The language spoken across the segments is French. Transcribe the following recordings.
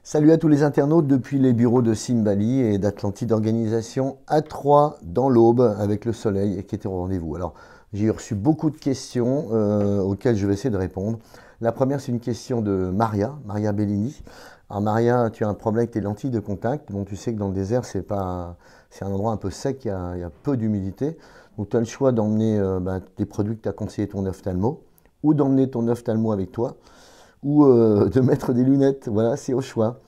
Salut à tous les internautes depuis les bureaux de Simbali et d'Atlantide Organisation à Troyes dans l'Aube avec le soleil et qui était au rendez-vous. Alors j'ai reçu beaucoup de questions auxquelles je vais essayer de répondre. La première c'est une question de Maria Bellini. Alors Maria, tu as un problème avec tes lentilles de contact. Bon, tu sais que dans le désert c'est un endroit un peu sec, il y a peu d'humidité. Donc tu as le choix d'emmener des produits que tu as conseillé ton ophtalmo ou d'emmener ton ophtalmo avec toi ou de mettre des lunettes. Voilà, c'est au choix.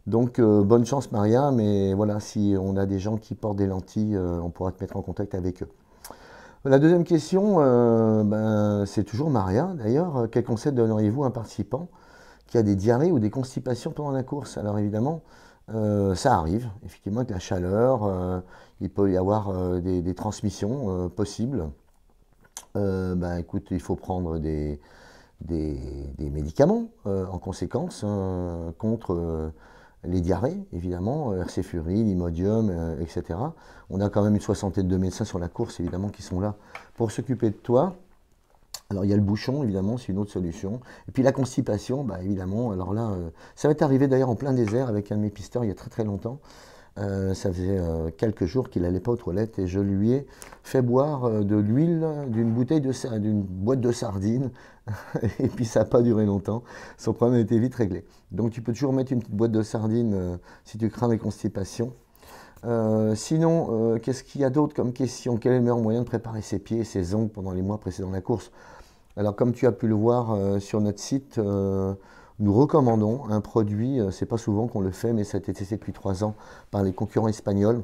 Donc bonne chance Maria, mais voilà, si on a des gens qui portent des lentilles, on pourra te mettre en contact avec eux. La deuxième question, c'est toujours Maria d'ailleurs. Quel conseil donneriez-vous à un participant qui a des diarrhées ou des constipations pendant la course? Alors évidemment, ça arrive, effectivement, avec la chaleur, il peut y avoir des transmissions possibles. Écoute, il faut prendre des médicaments en conséquence contre les diarrhées, évidemment, Ercéfuril, Imodium, etc. On a quand même une soixantaine de médecins sur la course, évidemment, qui sont là pour s'occuper de toi. Alors, il y a le bouchon, évidemment, c'est une autre solution. Et puis la constipation, évidemment, alors là, ça m'est arrivé d'ailleurs en plein désert avec un de mes pisteurs il y a très très longtemps. Ça faisait quelques jours qu'il n'allait pas aux toilettes et je lui ai fait boire de l'huile d'une boîte de sardines et puis ça n'a pas duré longtemps. Son problème a été vite réglé. Donc tu peux toujours mettre une petite boîte de sardines si tu crains les constipations. Sinon, qu'est-ce qu'il y a d'autre comme question? Quel est le meilleur moyen de préparer ses pieds et ses ongles pendant les mois précédant la course? Alors comme tu as pu le voir sur notre site, nous recommandons un produit, c'est pas souvent qu'on le fait, mais ça a été testé depuis 3 ans par les concurrents espagnols,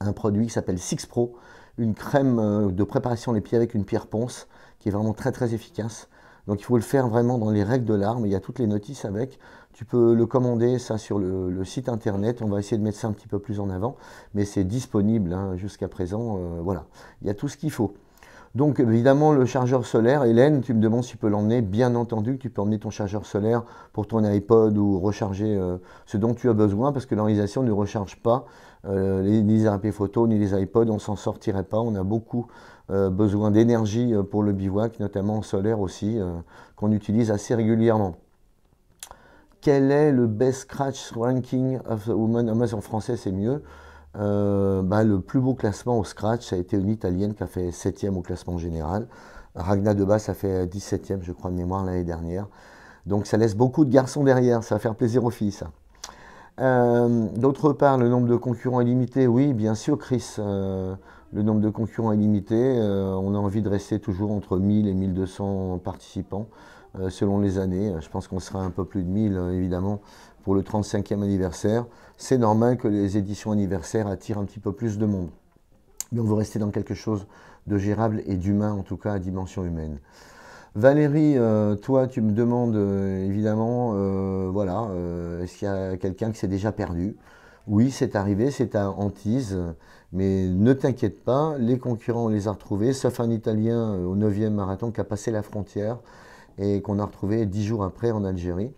un produit qui s'appelle Six Pro, une crème de préparation des pieds avec une pierre ponce, qui est vraiment très très efficace. Donc il faut le faire vraiment dans les règles de l'art, mais il y a toutes les notices avec. Tu peux le commander ça sur le site internet, on va essayer de mettre ça un petit peu plus en avant, mais c'est disponible jusqu'à présent, voilà, il y a tout ce qu'il faut. Donc évidemment le chargeur solaire, Hélène, tu me demandes si tu peux l'emmener, bien entendu que tu peux emmener ton chargeur solaire pour ton iPod ou recharger ce dont tu as besoin, parce que l'organisation ne recharge pas ni les appareils photo ni les iPods, on s'en sortirait pas, on a beaucoup besoin d'énergie pour le bivouac, notamment solaire aussi, qu'on utilise assez régulièrement. Quel est le best scratch ranking of the woman? En français c'est mieux. Le plus beau classement au scratch, ça a été une Italienne qui a fait 7e au classement général. Ragna Debasse a fait 17e, je crois, de mémoire l'année dernière. Donc ça laisse beaucoup de garçons derrière, ça va faire plaisir aux filles, ça. D'autre part, le nombre de concurrents est limité. Oui, bien sûr, Chris, le nombre de concurrents est limité. On a envie de rester toujours entre 1000 et 1200 participants selon les années. Je pense qu'on sera un peu plus de 1000, évidemment, pour le 35e anniversaire. C'est normal que les éditions anniversaires attirent un petit peu plus de monde. Mais on veut rester dans quelque chose de gérable et d'humain, en tout cas à dimension humaine. Valérie, toi, tu me demandes évidemment, est-ce qu'il y a quelqu'un qui s'est déjà perdu? Oui, c'est arrivé, c'est à Antise, mais ne t'inquiète pas, les concurrents, on les a retrouvés, sauf un Italien au 9e marathon qui a passé la frontière et qu'on a retrouvé 10 jours après en Algérie.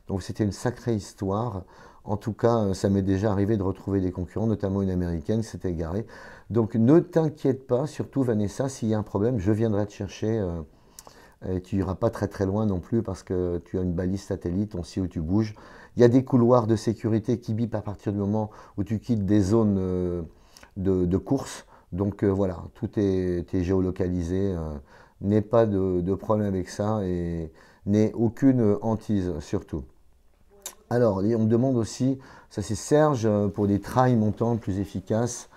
Donc c'était une sacrée histoire. En tout cas, ça m'est déjà arrivé de retrouver des concurrents, notamment une américaine qui s'était égarée. Donc ne t'inquiète pas, surtout Vanessa, s'il y a un problème, je viendrai te chercher. Et tu n'iras pas très très loin non plus parce que tu as une balise satellite, on sait où tu bouges. Il y a des couloirs de sécurité qui bipent à partir du moment où tu quittes des zones de course. Donc voilà, tout est géolocalisé. N'aie pas de problème avec ça et n'aie aucune hantise surtout. Alors, on me demande aussi, ça c'est Serge, pour des trails montants plus efficaces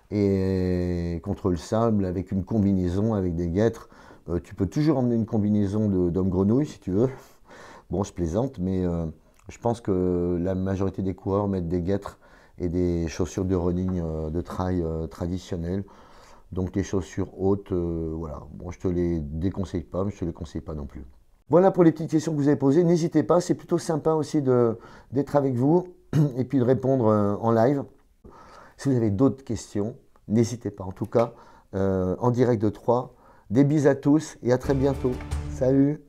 et contre le sable avec une combinaison avec des guêtres. Tu peux toujours emmener une combinaison d'homme grenouille si tu veux. Bon, je plaisante, mais je pense que la majorité des coureurs mettent des guêtres et des chaussures de running de trail traditionnelles. Donc les chaussures hautes, voilà. Bon, je te les déconseille pas, mais je te les conseille pas non plus. Voilà pour les petites questions que vous avez posées. N'hésitez pas, c'est plutôt sympa aussi d'être avec vous et puis de répondre en live. Si vous avez d'autres questions, n'hésitez pas. En tout cas, en direct de Troyes, des bises à tous et à très bientôt. Salut!